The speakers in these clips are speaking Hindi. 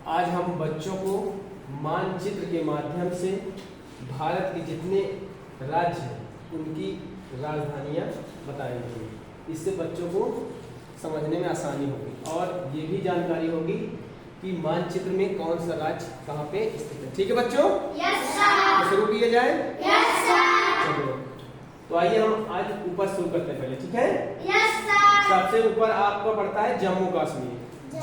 आज हम बच्चों को मानचित्र के माध्यम से भारत के जितने राज्य हैं उनकी राजधानियां बताएंगे। इससे बच्चों को समझने में आसानी होगी और ये भी जानकारी होगी कि मानचित्र में कौन सा राज्य कहाँ पे स्थित है। ठीक है बच्चों? Yes sir. तो शुरू किया जाए? Yes sir. चलो तो आइए हम आज ऊपर शुरू करते हैं पहले। ठीक है? Yes sir. सबसे ऊपर आपको पड़ता है जम्मू कश्मीर।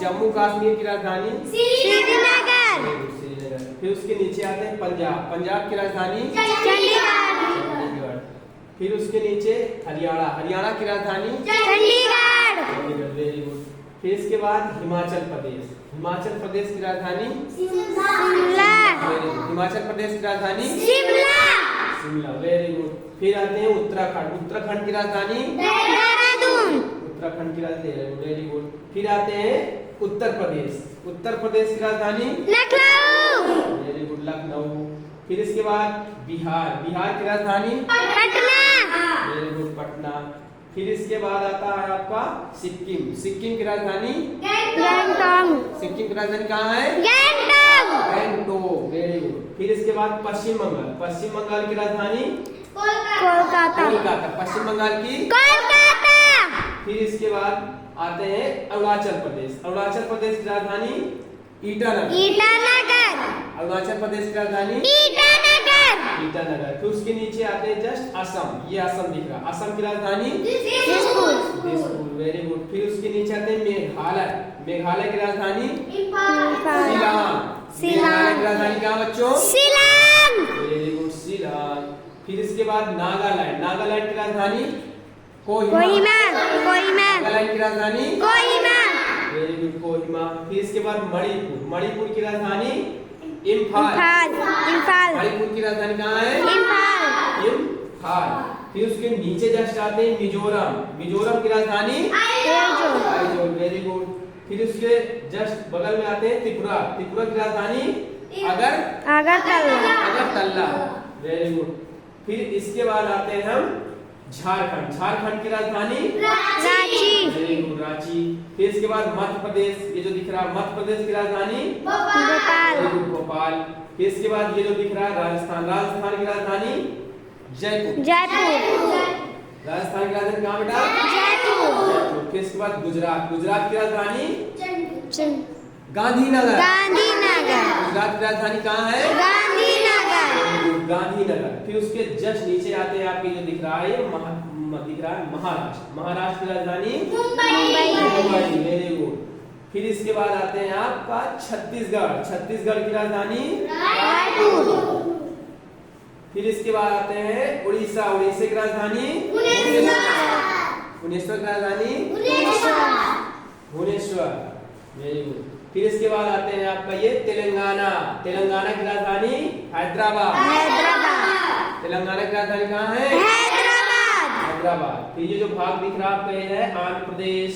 जम्मू कश्मीर की राजधानी श्रीनगर। श्रीनगर। फिर उसके नीचे आते हैं पंजाब। पंजाब की राजधानी चंडीगढ़। फिर उसके नीचे हरियाणा। हरियाणा की राजधानी चंडीगढ़। Very good. फिर इसके बाद हिमाचल प्रदेश। हिमाचल प्रदेश की राजधानी शिमला। हिमाचल प्रदेश की राजधानी शिमला। Very good. फिर आते हैं उत्तराखंड। उत्तराखंड की राजधानी देहरादून। उत्तराखंड की राजधानी वेरी गुड। फिर आते हैं उत्तर प्रदेश। उत्तर प्रदेश की राजधानी लखनऊ। Very good Lucknow. फिर इसके बाद बिहार। बिहार की राजधानी पटना। Very good Patna. फिर इसके बाद आता है आपका सिक्किम। सिक्किम की राजधानी गैंगटॉक। सिक्किम की राजधानी कहाँ है? गैंगटॉक। Very good. फिर इसके बाद पश्चिम बंगाल। पश्चिम बंगाल की राजधानी कोलकाता। कोलकाता। पश्चिम बंगाल की। कोलकाता। फिर इसके बाद आते हैं अरुणाचल प्रदेश। अरुणाचल प्रदेश की राजधानी ईटानगर। ईटानगर। अरुणाचल प्रदेश की राजधानी ईटानगर। ईटानगर। फिर उसके नीचे आते हैं जस्ट असम। ये असम दिख रहा। असम की राजधानी दिसपुर। दिसपुर। Very good. फिर उसके नीचे आते हैं मेघालय। मेघालय की राजधानी शिलांग। मेघालय की राजधानी कहाँ बच्चों? शिलांग। Very good Shillong. फिर इसके बाद नागालैंड। नागालैंड की राजधानी कोहिमा। नागालैंड की राजधानी वेरी गुड कोहिमा। फिर इसके बाद मणिपुर। मणिपुर की राजधानी इम्फाल। मणिपुर की राजधानी कहाँ है? इम्फाल। फिर उसके नीचे जस्ट आते हैं मिजोरम। मिजोरम की राजधानी आइजोल। Very good. फिर उसके जस्ट बगल में आते हैं त्रिपुरा। त्रिपुरा की राजधानी अगरतला। Very good. फिर इसके बाद आते हैं हम झारखंड। झारखंड की राजधानी रांची। Very good Ranchi. फिर इसके बाद मध्य प्रदेश। ये जो दिख रहा है मध्य प्रदेश की राजधानी भोपाल। Very good Bhopal. फिर इसके बाद ये जो दिख रहा है राजस्थान। राजस्थान की राजधानी जयपुर। राजस्थान की राजधानी कहाँ बेटा? जयपुर। फिर इसके बाद गुजरात। गुजरात की राजधानी गांधीनगर। गुजरात की राजधानी कहाँ है? गांधीनगर। फिर उसके जस्ट नीचे आते हैं आपके जो दिख रहा है महाराष्ट्र। महाराष्ट्र की राजधानी मुंबई। Very good. फिर इसके बाद आते हैं आपका छत्तीसगढ़। छत्तीसगढ़ की राजधानी फिर इसके बाद आते हैं उड़ीसा। उड़ीसा की राजधानी भुवनेश्वर की राजधानी भुवनेश्वर। Very good. फिर इसके बाद आते हैं आपका ये तेलंगाना। तेलंगाना की राजधानी हैदराबाद। तेलंगाना की राजधानी कहाँ है? हैदराबाद। फिर ये जो भाग दिख रहा है आपका ये है आंध्र प्रदेश।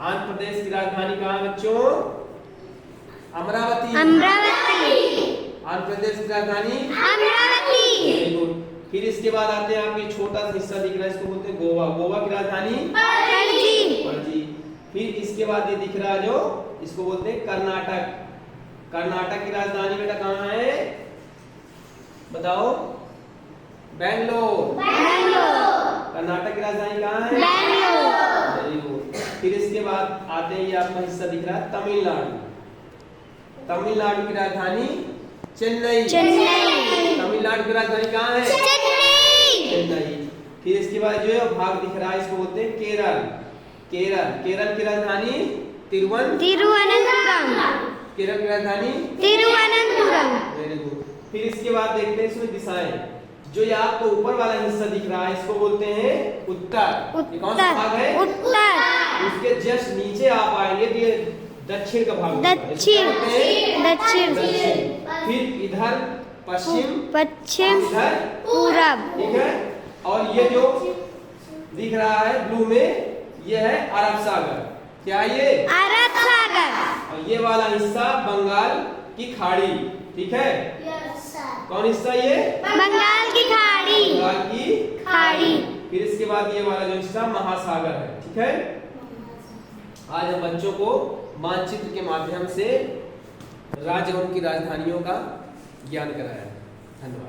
आंध्र प्रदेश की राजधानी कहाँ है बच्चों? अमरावती। आंध्र प्रदेश की राजधानी वेरी गुड। फिर इसके बाद आते हैं आपके छोटा सा हिस्सा दिख रहा है इसको बोलते हैं गोवा। गोवा की राजधानी पणजी। फिर इसके बाद ये दिख रहा है जो इसको बोलते हैं कर्नाटक। कर्नाटक की राजधानी बेटा कहाँ है? बताओ। बेंगलोर। कर्नाटक की राजधानी कहाँ है? Very good. फिर इसके बाद आते हैं ये आपका हिस्सा दिख रहा है तमिलनाडु। तमिलनाडु की राजधानी चेन्नई। तमिलनाडु की राजधानी कहाँ है? चेन्नई। फिर इसके बाद जो है भाग दिख रहा है इसको बोलते हैं केरल। केरल की राजधानी तिरुवनंतपुरम। केरल की राजधानी वेरी गुड। फिर इसके बाद देखते हैं इसमें दिशाएं। जो ये आपको ऊपर वाला हिस्सा दिख रहा है इसको बोलते हैं उत्तर। ये कौन सा भाग है? उसके जस्ट नीचे आप आएंगे तो ये दक्षिण का भाग। दक्षिण। फिर इधर पश्चिम इधर पूरब। ठीक है। और ये जो दिख रहा है ब्लू में ये है अरब सागर। क्या ये? अरब सागर। और ये वाला हिस्सा बंगाल की खाड़ी। ठीक है। कौन हिस्सा ये? बंगाल की खाड़ी। फिर इसके बाद ये वाला जो हिस्सा महासागर है। ठीक है। आज हम बच्चों को मानचित्र के माध्यम से राज्य और उनकी राजधानियों का ज्ञान कराया। धन्यवाद।